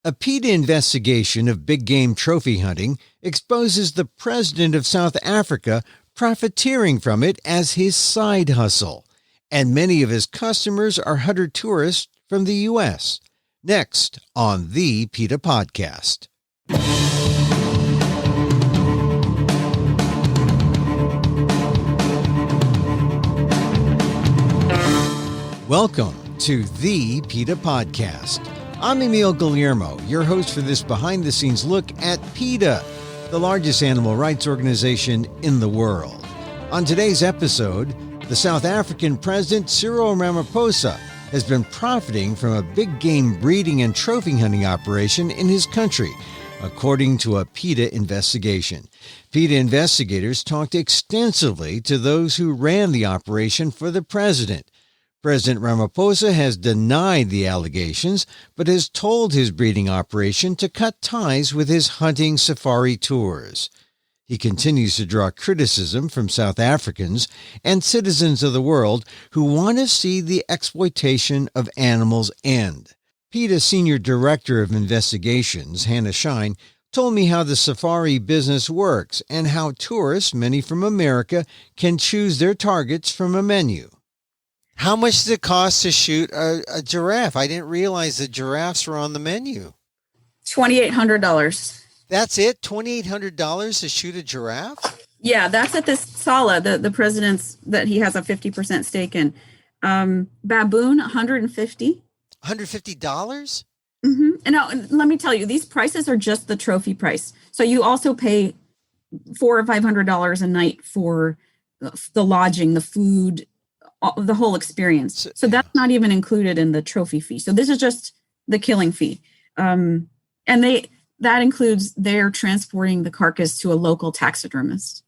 A PETA investigation of big game trophy hunting exposes the president of South Africa profiteering from it as his side hustle, and many of his customers are hunter tourists from the U.S. Next on the PETA Podcast. Welcome to the PETA Podcast. I'm Emil Guillermo, your host for this behind-the-scenes look at PETA, the largest animal rights organization in the world. On today's episode, the South African President Cyril Ramaphosa has been profiting from a big game breeding and trophy hunting operation in his country, according to a PETA investigation. PETA investigators talked extensively to those who ran the operation for the president. President Ramaphosa has denied the allegations, but has told his breeding operation to cut ties with his hunting safari tours. He continues to draw criticism from South Africans and citizens of the world who want to see the exploitation of animals end. PETA Senior Director of Investigations, Schein, told me how the safari business works and how tourists, many from America, can choose their targets from a menu. How much does it cost to shoot a giraffe? I didn't realize the giraffes were on the menu. $2,800. That's it? $2,800 to shoot a giraffe? Yeah, that's at this Sala, the president's that he has a 50% stake in. Baboon, $150. $150? Mm-hmm. And now, let me tell you, these prices are just the trophy price. So you also pay $400 or $500 a night for the lodging, the food, the whole experience. So that's not even included in the trophy fee. So this is just the killing fee. And that includes their transporting the carcass to a local taxidermist.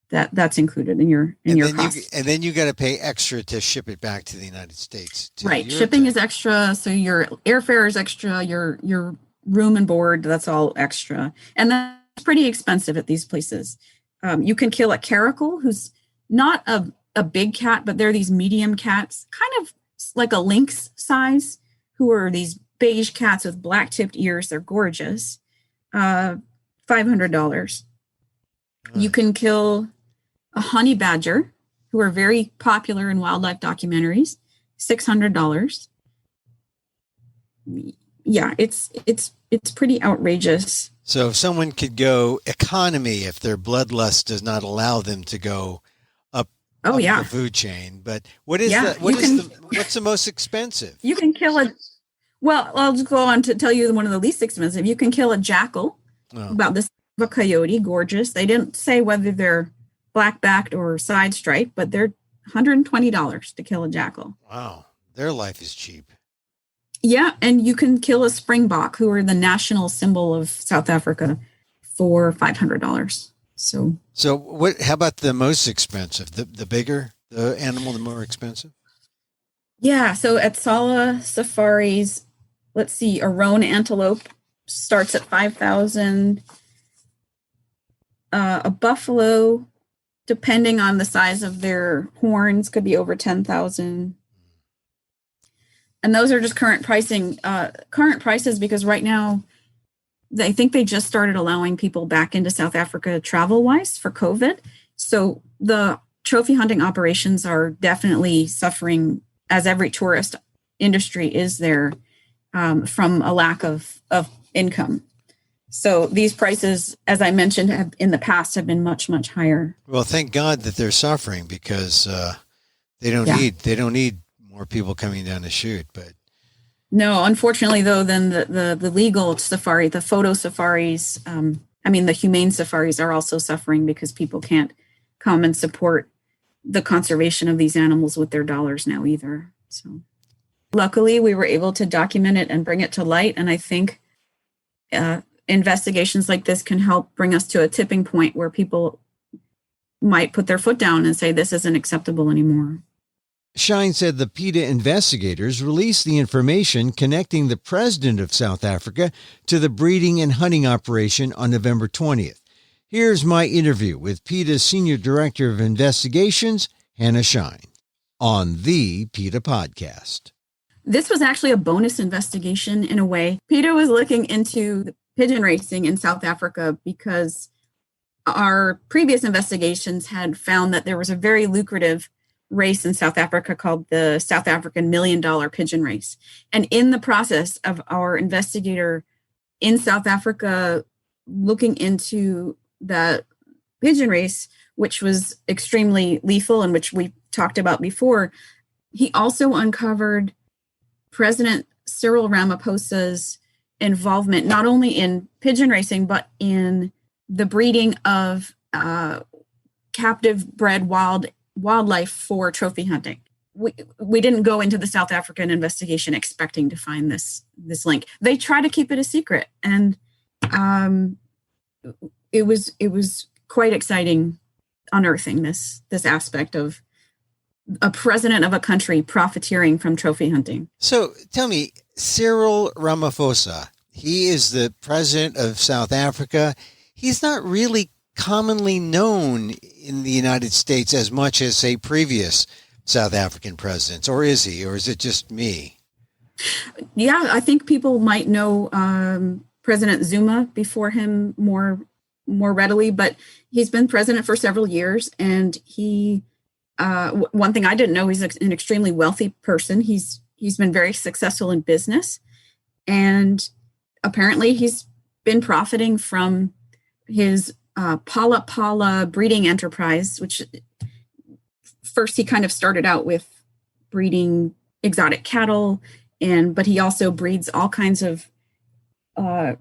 That's included in your cost. And then you got to pay extra to ship it back to the United States. Right. Shipping is extra. So your airfare is extra, your room and board, that's all extra. And that's pretty expensive at these places. You can kill a caracal, who's not a big cat, but they're these medium cats, kind of like a lynx size, who are these beige cats with black tipped ears. They're gorgeous. $500. Right. You can kill a honey badger, who are very popular in wildlife documentaries. $600. Yeah, it's pretty outrageous. So if someone could go economy if their bloodlust does not allow them to go the food chain, but what's the most expensive? You can kill I'll just go on to tell you one of the least expensive. You can kill a jackal, about this of a coyote, gorgeous. They didn't say whether they're black-backed or side-striped, but they're $120 to kill a jackal. Wow, their life is cheap. Yeah, and you can kill a springbok, who are the national symbol of South Africa, for $500. So what? How about the most expensive? The bigger the animal, the more expensive? Yeah. So at Sala safaris, let's see, a roan antelope starts at $5,000. A buffalo, depending on the size of their horns, could be over $10,000. And those are just current prices, because right now, I think they just started allowing people back into South Africa travel-wise for COVID. So the trophy hunting operations are definitely suffering, as every tourist industry is there, from a lack of income. So these prices, as I mentioned, in the past have been much, much higher. Well, thank God that they're suffering, because they don't need more people coming down to shoot. But no, unfortunately, though, then the legal safari, the photo safaris, the humane safaris are also suffering, because people can't come and support the conservation of these animals with their dollars now either. So luckily, we were able to document it and bring it to light. And I think investigations like this can help bring us to a tipping point where people might put their foot down and say, this isn't acceptable anymore. Schein said the PETA investigators released the information connecting the president of South Africa to the breeding and hunting operation on November 20th. Here's my interview with PETA's Senior Director of Investigations, Schein, on the PETA Podcast. This was actually a bonus investigation in a way. PETA was looking into the pigeon racing in South Africa because our previous investigations had found that there was a very lucrative race in South Africa called the South African $1 Million Pigeon Race. And in the process of our investigator in South Africa looking into the pigeon race, which was extremely lethal and which we talked about before, he also uncovered President Cyril Ramaphosa's involvement not only in pigeon racing, but in the breeding of captive bred wildlife for trophy hunting. We didn't go into the South African investigation expecting to find this link. They try to keep it a secret, and it was quite exciting unearthing this aspect of a president of a country profiteering from trophy hunting. So tell me, Cyril Ramaphosa, he is the president of South Africa. He's not really commonly known in the United States as much as, say, previous South African presidents, or is he, or is it just me? Yeah, I think people might know President Zuma before him more readily, but he's been president for several years, and he one thing I didn't know, he's an extremely wealthy person. He's been very successful in business, and apparently he's been profiting from his Pala breeding enterprise, which first he kind of started out with breeding exotic cattle, but he also breeds all kinds of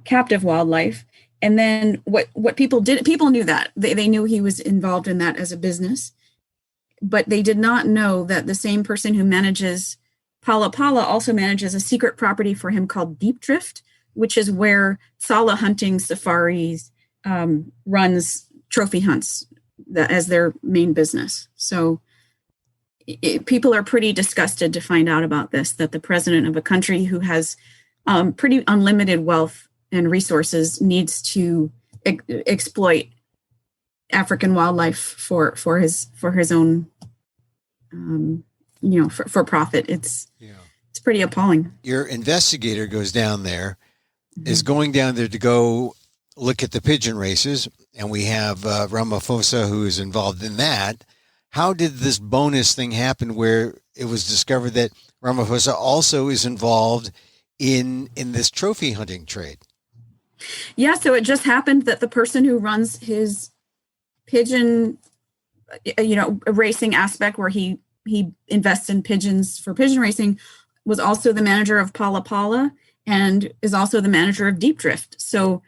captive wildlife. And then what people knew that. They knew he was involved in that as a business, but they did not know that the same person who manages Pala also manages a secret property for him called Deep Drift, which is where Sala Hunting Safaris runs trophy hunts as their main business. So people are pretty disgusted to find out about this, that the president of a country who has pretty unlimited wealth and resources needs to exploit African wildlife for his own, for profit. It's pretty appalling. Your investigator goes down there, is going down there to go look at the pigeon races, and we have Ramaphosa, who is involved in that. How did this bonus thing happen where it was discovered that Ramaphosa also is involved in this trophy hunting trade? Yeah, so it just happened that the person who runs his pigeon, racing aspect, where he invests in pigeons for pigeon racing, was also the manager of Pala and is also the manager of Deep Drift. So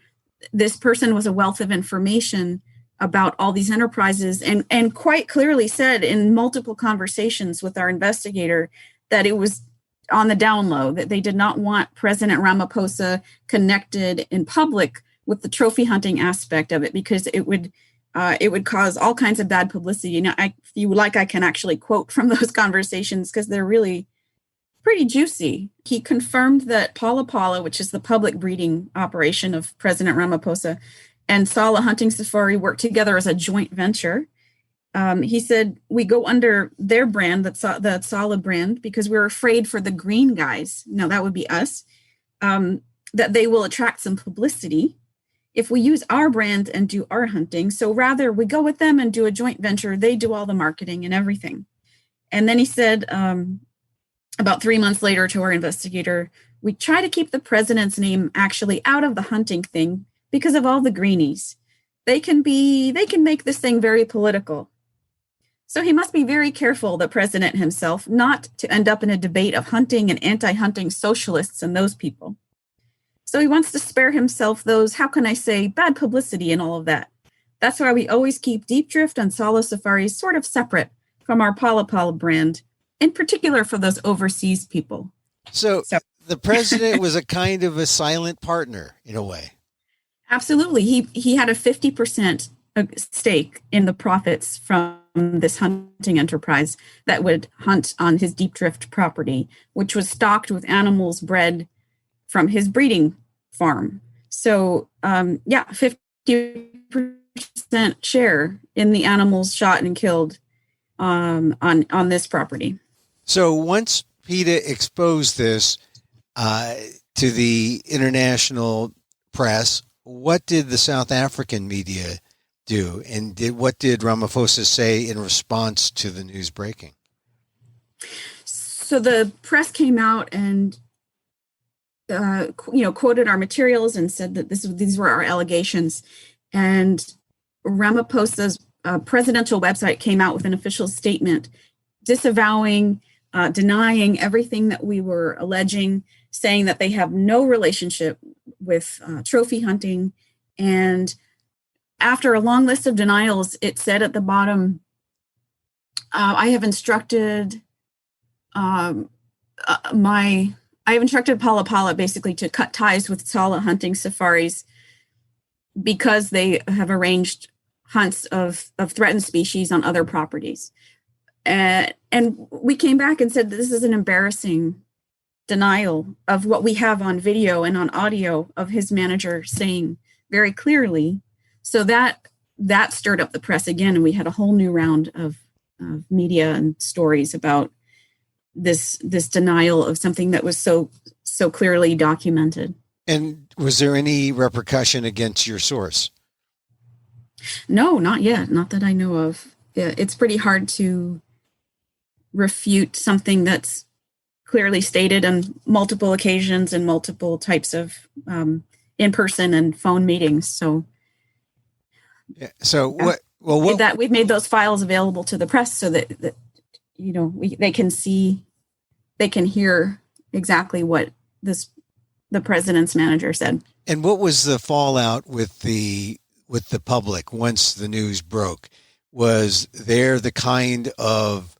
this person was a wealth of information about all these enterprises, and quite clearly said in multiple conversations with our investigator that it was on the down low, that they did not want President Ramaphosa connected in public with the trophy hunting aspect of it, because it would cause all kinds of bad publicity. If you like, I can actually quote from those conversations because they're really pretty juicy. He confirmed that Pala, which is the public breeding operation of President Ramaphosa, and Sala Hunting Safari work together as a joint venture. He said, we go under their brand, the Sala brand, because we're afraid for the green guys, now that would be us, that they will attract some publicity if we use our brand and do our hunting. So rather we go with them and do a joint venture. They do all the marketing and everything. And then he said, about 3 months later to our investigator, we try to keep the president's name actually out of the hunting thing because of all the greenies. They can make this thing very political. So he must be very careful, the president himself, not to end up in a debate of hunting and anti-hunting socialists and those people. So he wants to spare himself those, how can I say, bad publicity and all of that. That's why we always keep Deep Drift and Sala Safaris sort of separate from our Pala brand, in particular for those overseas people. So the president was a kind of a silent partner in a way. Absolutely. He had a 50% stake in the profits from this hunting enterprise that would hunt on his Deep Drift property, which was stocked with animals bred from his breeding farm. So, 50% share in the animals shot and killed on this property. So once PETA exposed this to the international press, what did the South African media do? And what did Ramaphosa say in response to the news breaking? So the press came out and quoted our materials and said that these were our allegations. And Ramaphosa's presidential website came out with an official statement disavowing, denying everything that we were alleging, saying that they have no relationship with trophy hunting. And after a long list of denials, it said at the bottom, I have instructed Pala Pala basically to cut ties with Sala hunting safaris because they have arranged hunts of threatened species on other properties. And we came back and said that this is an embarrassing denial of what we have on video and on audio of his manager saying very clearly. So that stirred up the press again, and we had a whole new round of media and stories about this denial of something that was so clearly documented. And was there any repercussion against your source? No, not yet. Not that I know of. It's pretty hard to refute something that's clearly stated on multiple occasions and multiple types of in-person and phone meetings. So, yeah. So what? Well, that we've made those files available to the press so that they can see, they can hear exactly what the president's manager said. And what was the fallout with the public once the news broke? Was there the kind of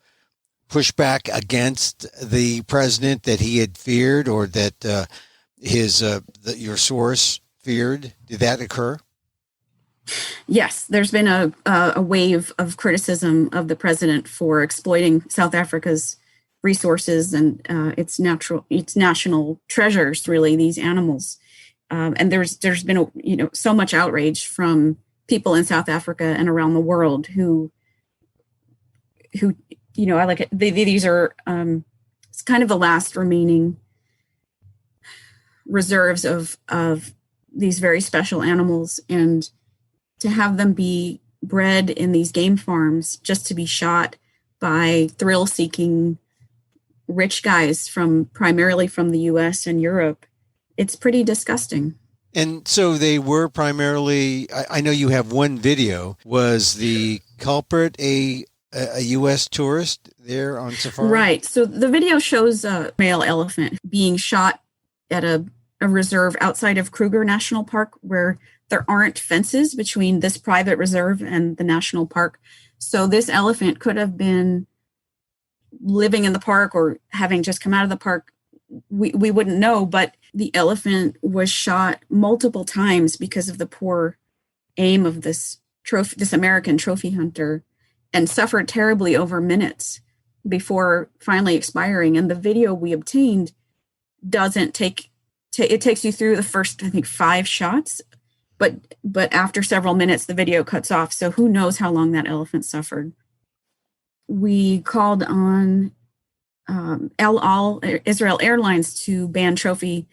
pushback against the president that he had feared, or that your source feared? Did that occur? Yes, there's been a wave of criticism of the president for exploiting South Africa's resources and its national treasures, really, these animals. And there's been so much outrage from people in South Africa and around the world who I like it. These are it's kind of the last remaining reserves of these very special animals, and to have them be bred in these game farms just to be shot by thrill-seeking rich guys primarily from the U.S. and Europe, it's pretty disgusting. And so they were primarily, I know you have one video. Was the culprit a U.S. tourist there on safari? Right. So the video shows a male elephant being shot at a reserve outside of Kruger National Park, where there aren't fences between this private reserve and the national park. So this elephant could have been living in the park or having just come out of the park. We wouldn't know, but the elephant was shot multiple times because of the poor aim of this American trophy hunter, and suffered terribly over minutes before finally expiring. And the video we obtained doesn't it takes you through the first, I think, 5 shots, but after several minutes, the video cuts off. So who knows how long that elephant suffered. We called on El Al, Israel Airlines, to ban the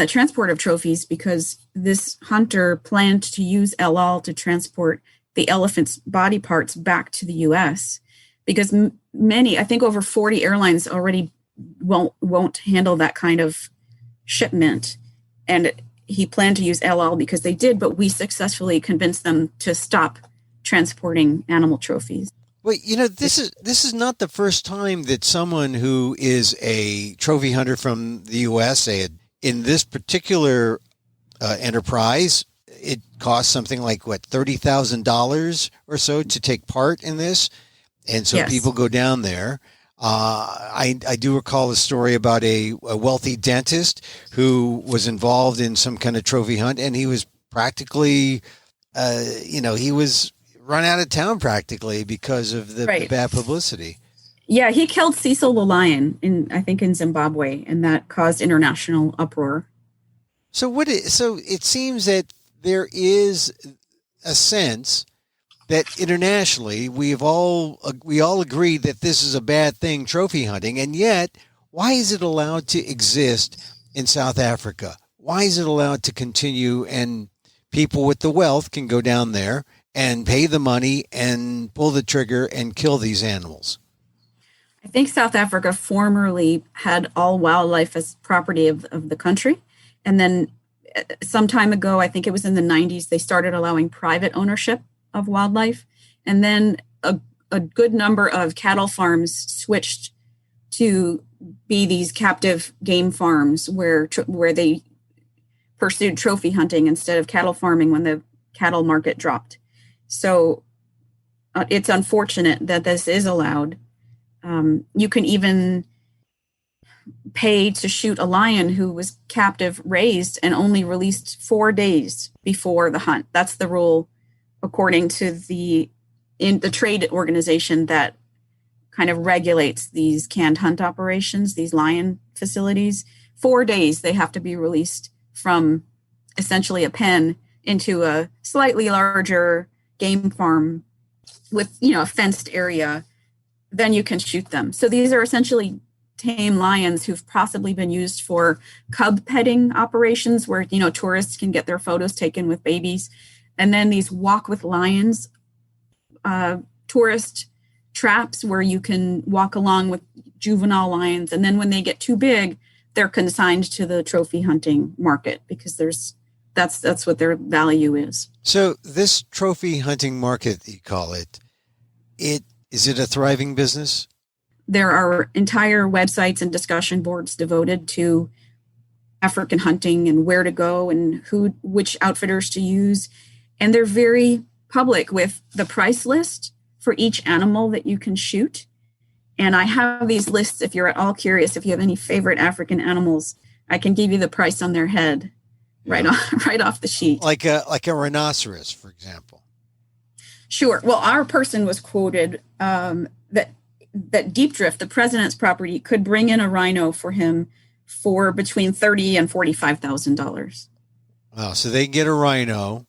transport of trophies, because this hunter planned to use El Al to transport the elephant's body parts back to the U.S. because many, I think over 40 airlines already won't handle that kind of shipment. And he planned to use El Al because they did, but we successfully convinced them to stop transporting animal trophies. Well, this is not the first time that someone who is a trophy hunter from the U.S., in this particular enterprise, it costs something like $30,000 or so to take part in this, and so yes. People go down there. I do recall a story about a wealthy dentist who was involved in some kind of trophy hunt, and he was practically, he was run out of town practically because of the bad publicity. Yeah, he killed Cecil the lion in Zimbabwe, and that caused international uproar. So it seems that there is a sense that internationally we all agree that this is a bad thing, trophy hunting, and yet why is it allowed to exist in South Africa? Why is it allowed to continue, and people with the wealth can go down there and pay the money and pull the trigger and kill these animals? I think South Africa formerly had all wildlife as property of the country. And then some time ago, I think it was in the 90s, they started allowing private ownership of wildlife. And then a good number of cattle farms switched to be these captive game farms where they pursued trophy hunting instead of cattle farming when the cattle market dropped. So it's unfortunate that this is allowed. You can even pay to shoot a lion who was captive raised and only released 4 days before the hunt. That's the rule according to the trade organization that kind of regulates these canned hunt operations, these lion facilities. 4 days they have to be released from essentially a pen into a slightly larger game farm with, a fenced area. Then you can shoot them. So these are essentially tame lions who've possibly been used for cub petting operations where, tourists can get their photos taken with babies. And then these walk with lions, tourist traps where you can walk along with juvenile lions. And then when they get too big, they're consigned to the trophy hunting market because that's what their value is. So this trophy hunting market, you call it, is it a thriving business? There are entire websites and discussion boards devoted to African hunting and where to go and which outfitters to use. And they're very public with the price list for each animal that you can shoot. And I have these lists. If you're at all curious, if you have any favorite African animals, I can give you the price on their head right off the sheet. Like a rhinoceros, for example. Sure. Well, our person was quoted that Deep Drift, the president's property, could bring in a rhino for him for between $30,000 and $45,000. Wow! So they get a rhino,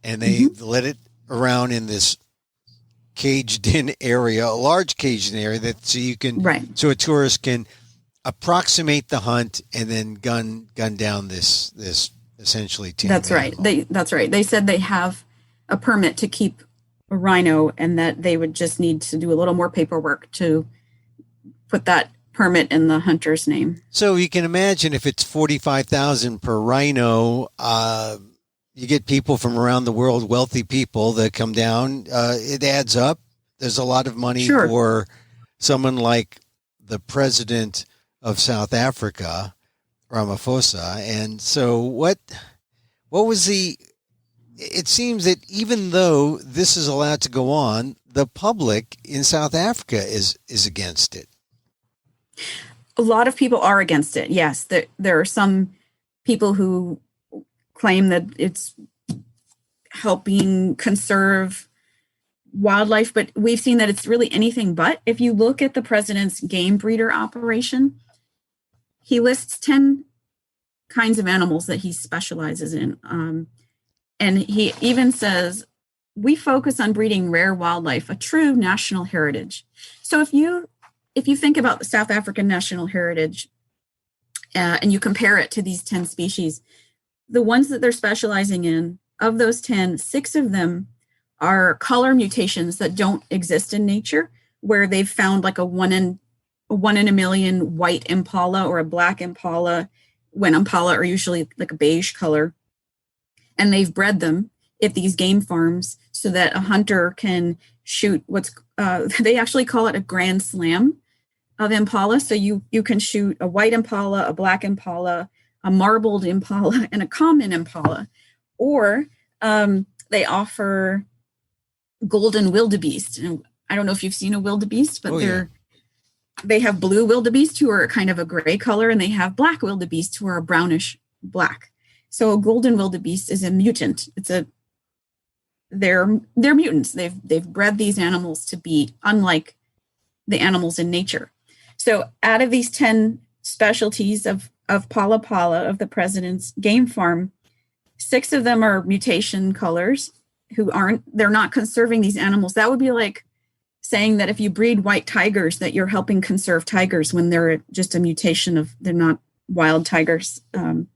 and they let it around in this caged-in area, a large caged-in area, so a tourist can approximate the hunt and then gun down this essentially tame That's animal. Right. That's right. They said they have a permit to keep a rhino and that they would just need to do a little more paperwork to put that permit in the hunter's name. So you can imagine if it's $45,000 per rhino, you get people from around the world, wealthy people that come down. It adds up. There's a lot of money for someone like the president of South Africa, Ramaphosa. And so what was it seems that even though this is allowed to go on, the public in South Africa is against it. A lot of people are against it. Yes, there are some people who claim that it's helping conserve wildlife, but we've seen that it's really anything but. If you look at the president's game breeder operation, he lists 10 kinds of animals that he specializes in. And he even says, we focus on breeding rare wildlife, a true national heritage. So if you think about the South African national heritage and you compare it to these 10 species, the ones that they're specializing in, of those 10, 6 of them are color mutations that don't exist in nature, where they've found like a one in a million white impala or a black impala, when impala are usually like a beige color. And they've bred them at these game farms so that a hunter can shoot they actually call it a grand slam of impala. So you can shoot a white impala, a black impala, a marbled impala, and a common impala. Or they offer golden wildebeest. And I don't know if you've seen a wildebeest, but they have blue wildebeest who are kind of a gray color, and they have black wildebeest who are a brownish black. So a golden wildebeest is a mutant. They're mutants. They've bred these animals to be unlike the animals in nature. So out of these 10 specialties of Pala Pala, of the president's game farm, 6 of them are mutation colors, they're not conserving these animals. That would be like saying that if you breed white tigers, that you're helping conserve tigers when they're just a mutation they're not wild tigers. And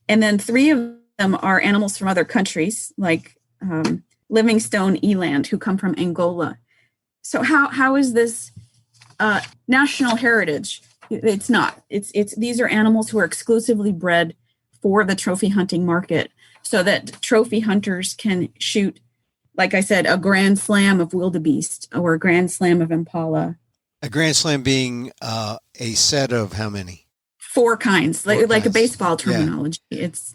then 3 of them are animals from other countries, like Livingstone eland, who come from Angola. So how is this national heritage? It's not. It's these are animals who are exclusively bred for the trophy hunting market, so that trophy hunters can shoot, like I said, a grand slam of wildebeest or a grand slam of impala. A grand slam being a set of how many? 4 kinds, like a baseball terminology. Yeah. It's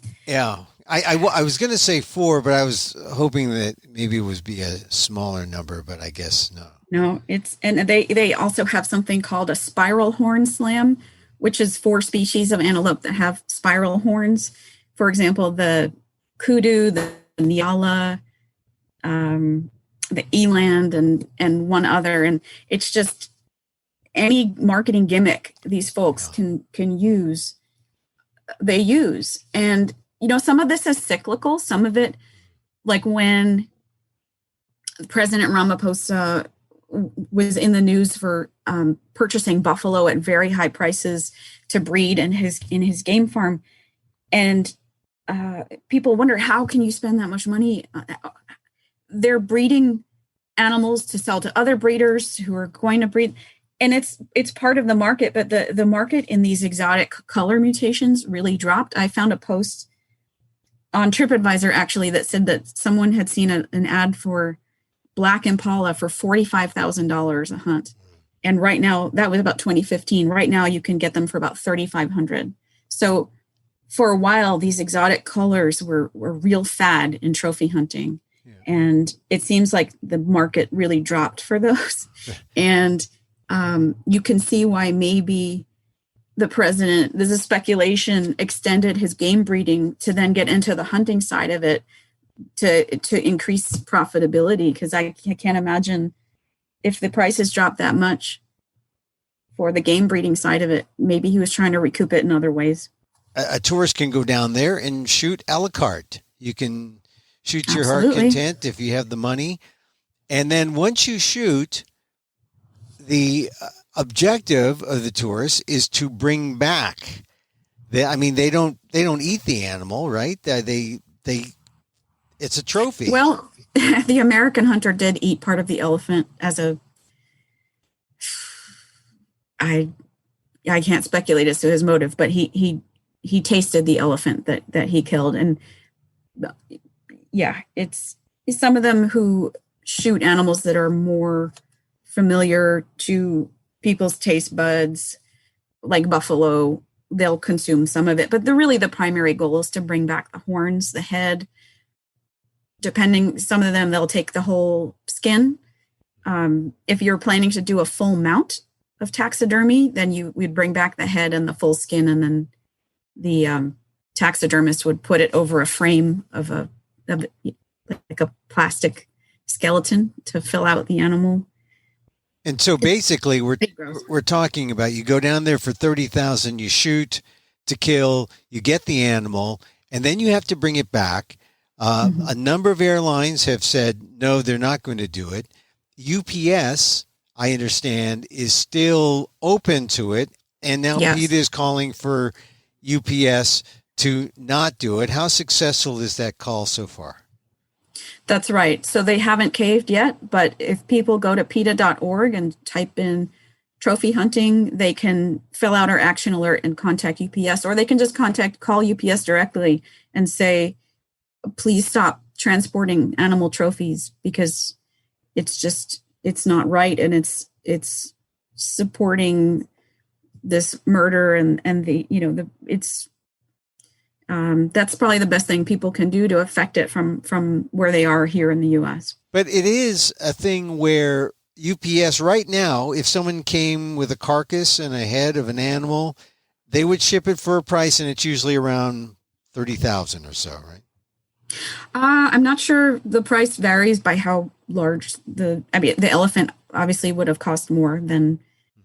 I was going to say 4, but I was hoping that maybe it would be a smaller number, but I guess no. No, and they also have something called a spiral horn slam, which is 4 species of antelope that have spiral horns. For example, the kudu, the nyala, the eland, and one other. And it's just any marketing gimmick these folks can use, they use. And, some of this is cyclical. Some of it, like when President Ramaphosa was in the news for purchasing buffalo at very high prices to breed in his game farm. And people wonder, how can you spend that much money? They're breeding animals to sell to other breeders who are going to breed. And it's part of the market, but the market in these exotic color mutations really dropped. I found a post on TripAdvisor actually that said that someone had seen an ad for black impala for $45,000 a hunt. And right now, that was about 2015. Right now, you can get them for about $3,500. So for a while, these exotic colors were real fad in trophy hunting. Yeah. And it seems like the market really dropped for those. And you can see why maybe the president, there's a speculation, extended his game breeding to then get into the hunting side of it to increase profitability. Because I can't imagine if the prices dropped that much for the game breeding side of it, maybe he was trying to recoup it in other ways. A tourist can go down there and shoot a la carte. You can shoot your Absolutely. heart content if you have the money. And then once you shoot, the objective of the tourist is to bring back. They don't eat the animal, right? They it's a trophy. Well, the American hunter did eat part of the elephant I can't speculate as to his motive, but he tasted the elephant that he killed. And yeah, it's some of them who shoot animals that are more familiar to people's taste buds, like buffalo, they'll consume some of it. But the primary goal is to bring back the horns, the head. Depending, some of them, they'll take the whole skin. If you're planning to do a full mount of taxidermy, then we'd bring back the head and the full skin, and then the taxidermist would put it over a frame of like a plastic skeleton to fill out the animal. And so basically, we're talking about, you go down there for $30,000, you shoot to kill, you get the animal, and then you have to bring it back. A number of airlines have said no, they're not going to do it. UPS, I understand, is still open to it, and now PETA is calling for UPS to not do it. How successful is that call so far? That's right. So they haven't caved yet, but if people go to PETA.org and type in trophy hunting, they can fill out our action alert and contact UPS, or they can just call UPS directly and say, please stop transporting animal trophies, because it's not right, and it's supporting this murder and that's probably the best thing people can do to affect it from where they are here in the U.S. But it is a thing where UPS right now, if someone came with a carcass and a head of an animal, they would ship it for a price, and it's usually around $30,000 or so, right? I'm not sure. The price varies by how large the elephant obviously would have cost more than,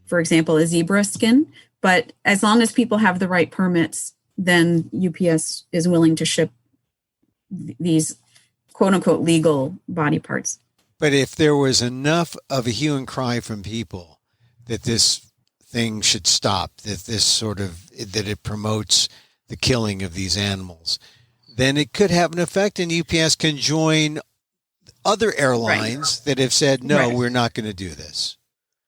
for example, a zebra skin. But as long as people have the right permits, then UPS is willing to ship these quote unquote legal body parts. But if there was enough of a hue and cry from people that this thing should stop, that it promotes the killing of these animals, then it could have an effect, and UPS can join other airlines that have said, no, we're not going to do this.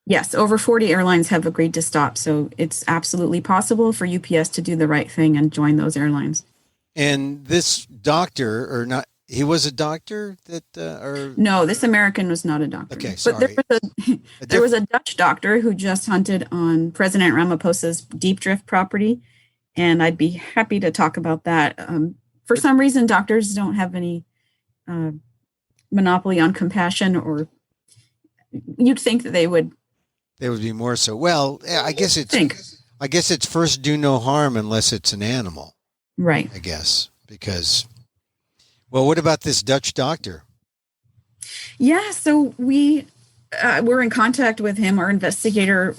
Yes, over 40 airlines have agreed to stop. So it's absolutely possible for UPS to do the right thing and join those airlines. And this doctor, or not, he was a doctor No, this American was not a doctor. Okay, sorry. But there was a Dutch doctor who just hunted on President Ramaphosa's Deep Drift property. And I'd be happy to talk about that. For some reason, doctors don't have any monopoly on compassion, or you'd think that they would be more so. Well, I guess it's first do no harm unless it's an animal. Right. I guess, because, well, what about this Dutch doctor? Yeah. So we're in contact with him. Our investigator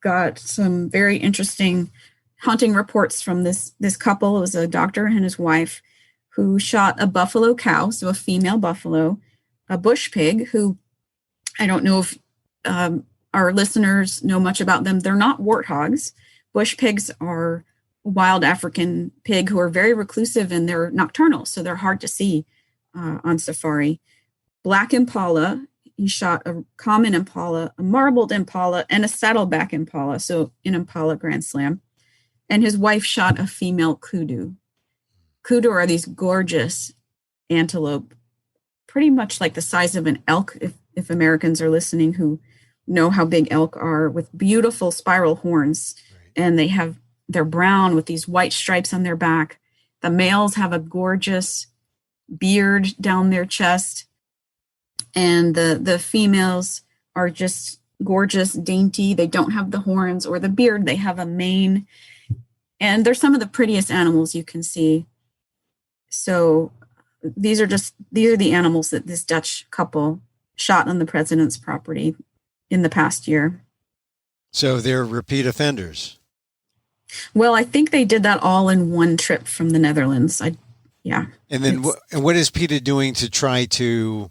got some very interesting hunting reports from this couple. It was a doctor and his wife who shot a buffalo cow, so a female buffalo, a bush pig, who I don't know if our listeners know much about them. They're not warthogs. Bush pigs are wild African pig who are very reclusive, and they're nocturnal, so they're hard to see on safari. Black impala, he shot a common impala, a marbled impala, and a saddleback impala, so an impala grand slam. And his wife shot a female kudu. Kudu are these gorgeous antelope, pretty much like the size of an elk, if Americans are listening who know how big elk are, with beautiful spiral horns. Right. And they're brown with these white stripes on their back. The males have a gorgeous beard down their chest. And the females are just gorgeous, dainty. They don't have the horns or the beard. They have a mane. And they're some of the prettiest animals you can see. So these are the animals that this Dutch couple shot on the president's property in the past year. So they're repeat offenders. Well, I think they did that all in one trip from the Netherlands. Yeah. And then what is PETA doing to try to,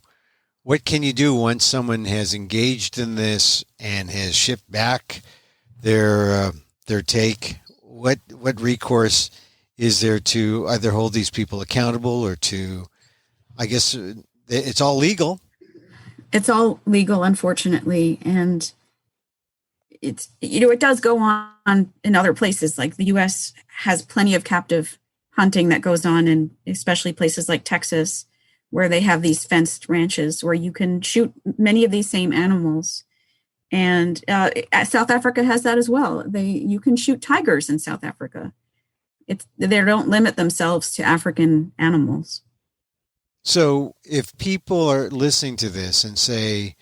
what can you do once someone has engaged in this and has shipped back their take? What recourse is there to either hold these people accountable or to, I guess it's all legal. It's all legal, unfortunately. And it's, it does go on in other places. Like the U.S. has plenty of captive hunting that goes on, in especially places like Texas, where they have these fenced ranches where you can shoot many of these same animals. And South Africa has that as well. You can shoot tigers in South Africa. They don't limit themselves to African animals. So if people are listening to this and say,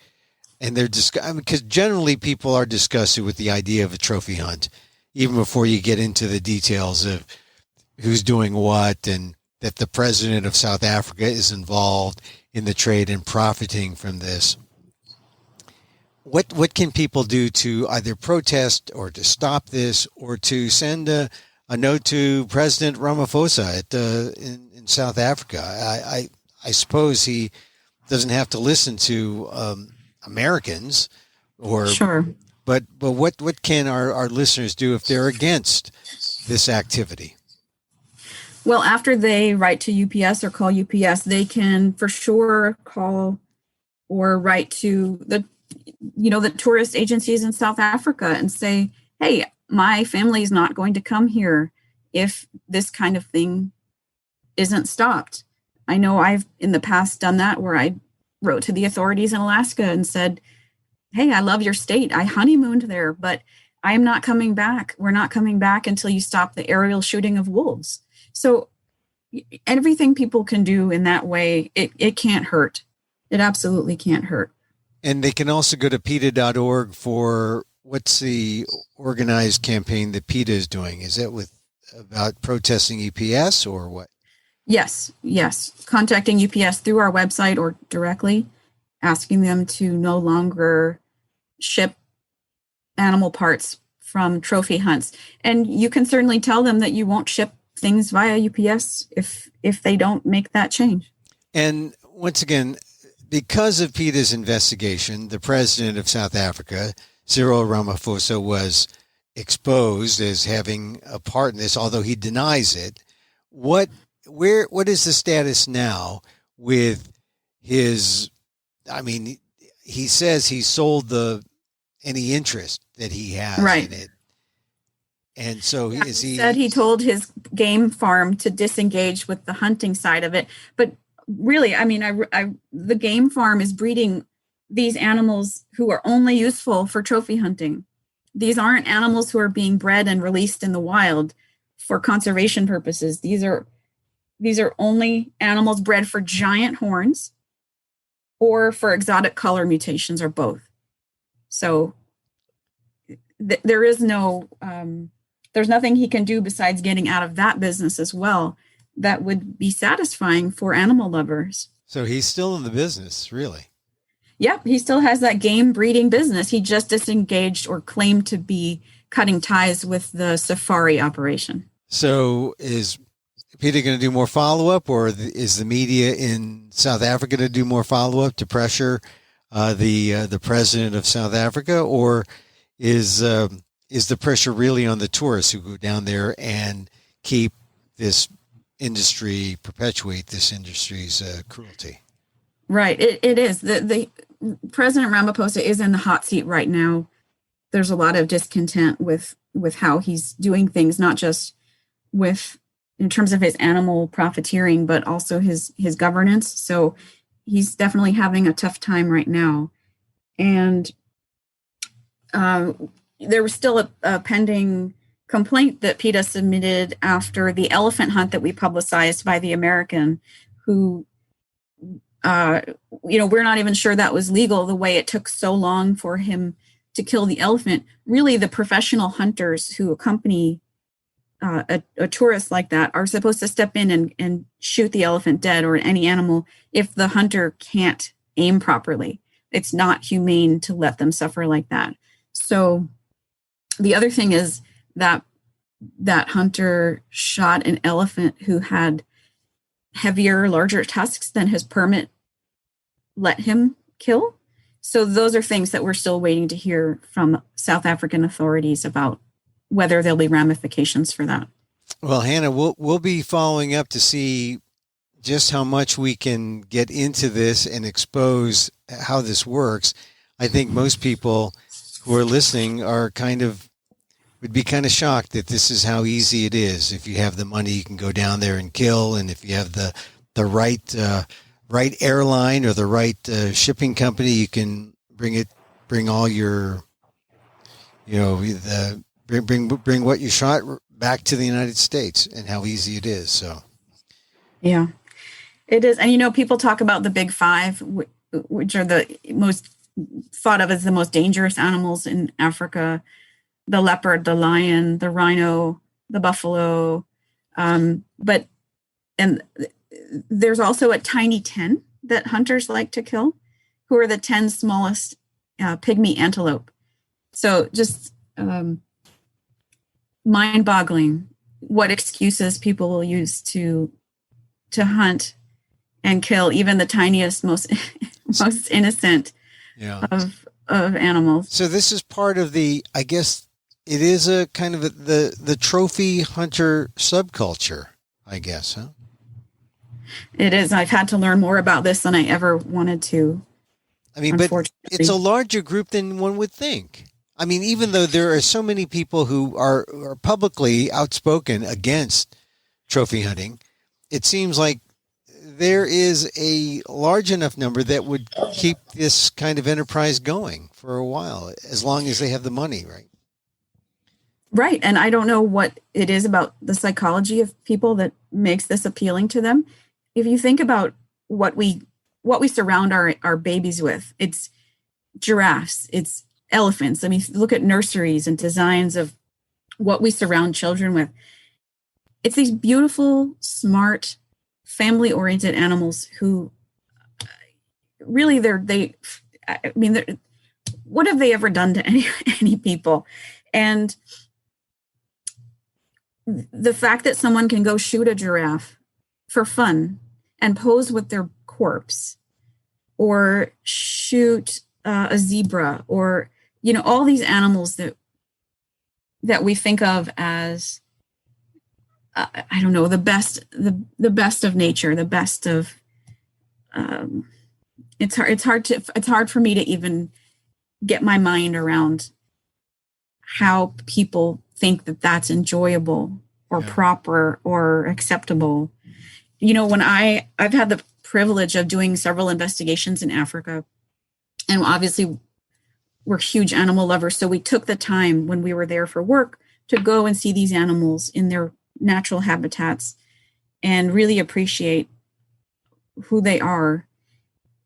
and they're because generally people are disgusted with the idea of a trophy hunt, even before you get into the details of who's doing what, and that the president of South Africa is involved in the trade and profiting from this. What can people do to either protest or to stop this, or to send a note to President Ramaphosa in South Africa? I suppose he doesn't have to listen to Americans, or sure. But what can our listeners do if they're against this activity? Well, after they write to UPS or call UPS, they can for sure call or write to the tourist agencies in South Africa and say, hey, my family is not going to come here if this kind of thing isn't stopped. I know I've in the past done that, where I wrote to the authorities in Alaska and said, hey, I love your state. I honeymooned there, but I'm not coming back. We're not coming back until you stop the aerial shooting of wolves. So everything people can do in that way, it can't hurt. It absolutely can't hurt. And they can also go to PETA.org for, what's the organized campaign that PETA is doing? Is that about protesting EPS or what? Yes. Contacting UPS through our website or directly, asking them to no longer ship animal parts from trophy hunts. And you can certainly tell them that you won't ship things via UPS if they don't make that change. And once again, because of PETA's investigation, the president of South Africa, Cyril Ramaphosa, was exposed as having a part in this, although he denies it. What is the status now with his? I mean, he says he sold any interest that he has Right. in it, and so Yeah, is he said he told his game farm to disengage with the hunting side of it, but really, I mean, the game farm is breeding these animals who are only useful for trophy hunting. These aren't animals who are being bred and released in the wild for conservation purposes. These are only animals bred for giant horns or for exotic color mutations or both. So there is no, there's nothing he can do besides getting out of that business as well that would be satisfying for animal lovers. So he's still in the business, really. Yep, he still has that game breeding business. He just disengaged or claimed to be cutting ties with the safari operation. So is PETA going to do more follow-up, or is the media in South Africa to do more follow-up to pressure the president of South Africa, or is the pressure really on the tourists who go down there and keep this industry, perpetuate this industry's cruelty? Right, it is. The President Ramaphosa is in the hot seat right now. There's a lot of discontent with how he's doing things, not just in terms of his animal profiteering, but also his governance. So he's definitely having a tough time right now. And there was still a pending complaint that PETA submitted after the elephant hunt that we publicized by the American, who, we're not even sure that was legal, the way it took so long for him to kill the elephant. Really, the professional hunters who accompany a tourist like that are supposed to step in and shoot the elephant dead, or any animal, if the hunter can't aim properly. It's not humane to let them suffer like that. So the other thing is that hunter shot an elephant who had heavier, larger tusks than his permit let him kill. So those are things that we're still waiting to hear from South African authorities about whether there'll be ramifications for that. Well, Hannah, we'll be following up to see just how much we can get into this and expose how this works. I think most people who are listening would be kind of shocked that this is how easy it is. If you have the money, you can go down there and kill, and if you have the right airline or the right shipping company, you can bring all your, bring what you shot back to the United States, and how easy it is. So, yeah, it is. And, people talk about the big five, which are the most thought of as the most dangerous animals in Africa: the leopard, the lion, the rhino, the buffalo. But there's also a tiny 10 that hunters like to kill, who are the 10 smallest pygmy antelope. So just mind-boggling what excuses people will use to hunt and kill even the tiniest, most innocent of animals. So this is part of I guess it is a kind of the trophy hunter subculture, I guess, huh? It is. I've had to learn more about this than I ever wanted to. I mean, but it's a larger group than one would think. I mean, even though there are so many people who are publicly outspoken against trophy hunting, it seems like there is a large enough number that would keep this kind of enterprise going for a while, as long as they have the money, right? Right. And I don't know what it is about the psychology of people that makes this appealing to them. If you think about what we surround our babies with, it's giraffes, it's elephants. I mean, look at nurseries and designs of what we surround children with. It's these beautiful, smart, family-oriented animals who really what have they ever done to any people? And the fact that someone can go shoot a giraffe for fun and pose with their corpse or shoot a zebra, or, all these animals that we think of as, I don't know, the best of nature, the best of, it's hard for me to even get my mind around how people think that that's enjoyable or proper or acceptable. When I've had the privilege of doing several investigations in Africa, and obviously we're huge animal lovers. So we took the time when we were there for work to go and see these animals in their natural habitats and really appreciate who they are.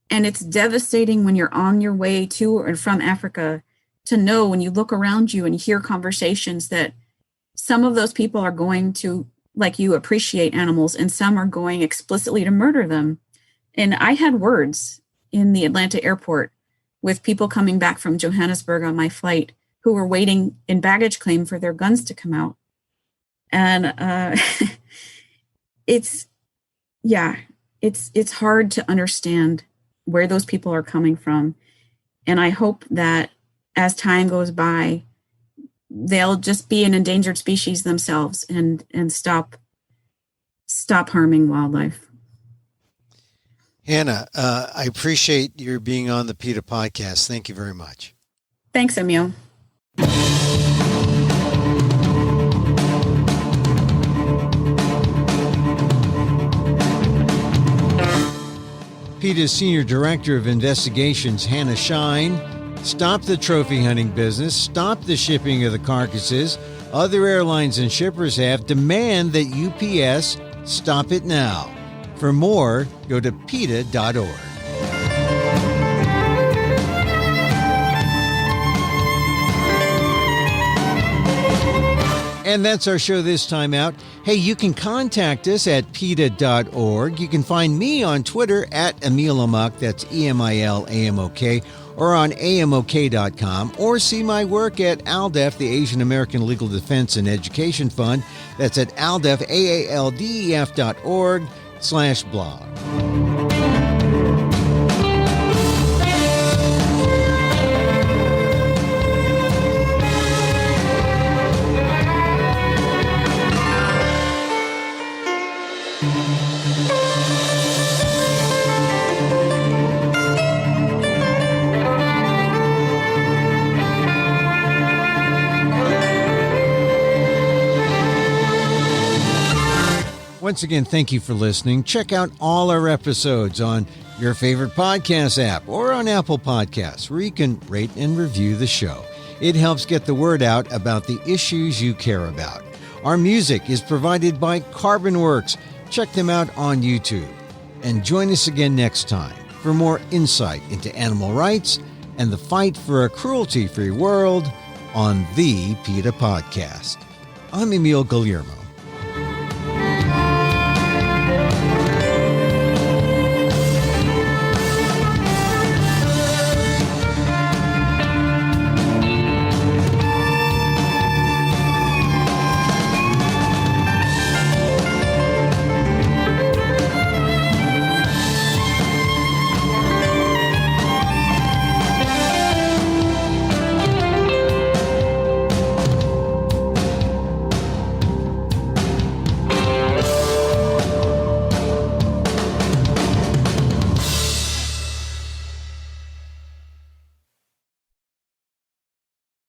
And it's devastating when you're on your way to or from Africa to know, when you look around you and hear conversations, that some of those people are going to, like you, appreciate animals, and some are going explicitly to murder them. And I had words in the Atlanta airport with people coming back from Johannesburg on my flight who were waiting in baggage claim for their guns to come out. And it's hard to understand where those people are coming from. And I hope that as time goes by, they'll just be an endangered species themselves and stop harming wildlife. Hannah, I appreciate your being on the PETA podcast. Thank you very much. Thanks, Emil. PETA's Senior Director of Investigations, Hannah Schein, stop the trophy hunting business, stop the shipping of the carcasses. Other airlines and shippers have. Demand that UPS stop it now. For more, go to PETA.org. And that's our show this time out. Hey, you can contact us at PETA.org. You can find me on Twitter at Emil Amok, that's EMILAMOK, or on AMOK.com, or see my work at ALDEF, the Asian American Legal Defense and Education Fund. That's at ALDEF, AALDEF.org/blog. Once again, thank you for listening. Check out all our episodes on your favorite podcast app or on Apple Podcasts, where you can rate and review the show. It helps get the word out about the issues you care about. Our music is provided by Carbonworks. Check them out on YouTube. And join us again next time for more insight into animal rights and the fight for a cruelty-free world on the PETA Podcast. I'm Emil Guillermo.